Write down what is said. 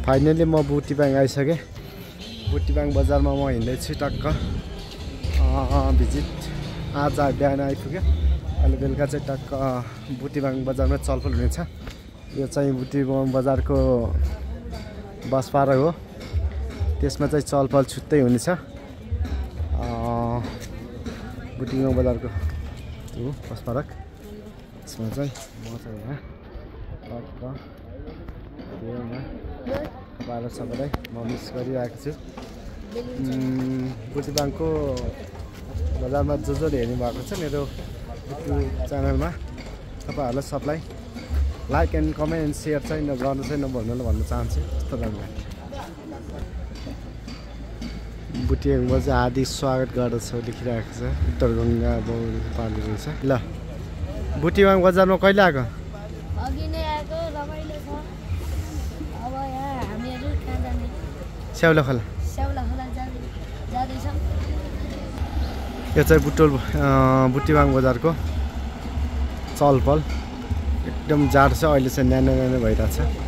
Finally म बुटिबाङ आइसकेँ। बुटिबाङ बजारमा म हिँड्दैछु टक्क भिजिट आज बिहान आइपुग्यो। अहिले बेलुका चाहिँ टक्क बुटिबाङ बजारमा चलफल हुनेछ। यो चाहिँ बुटिबाङ बजारको बस पार्क हो। त्यसमा चाहिँ चलफल छुट्टै हुनेछ। बुटिबाङ बजारको हो बस पार्क। त्यसमा चाहिँ म चाहिँ यहाँ टक्क तपाईँहरू सबैलाई म मिस गरिरहेको छु। बुटिबाङको बजारमा जसले हेर्नु भएको छ मेरो युट्युब च्यानलमा तपाईँहरूलाई सबलाई like and comment and share चाहिँ गर्नु चाहिँ नभन्नु भन्न चाहन्छु। यस्तो धन्यवाद। बुटिबाङमा चाहिँ हार्दिक स्वागत गर्दछ लेखिरहेको छ। उत्तर गङ्गा पार्ने रहेछ। ल बुटिबाङ बजारमा कहिले आएको? अघि नै आएको, रमाइलो छ। अब यहाँ हामीहरू कहाँ जाने? स्याउला खोला जाँदैछौँ। यो चाहिँ बुटिबाङ बजारको चलपल एकदम जाडो छ। अहिले चाहिँ न्यानो भइरहेछ।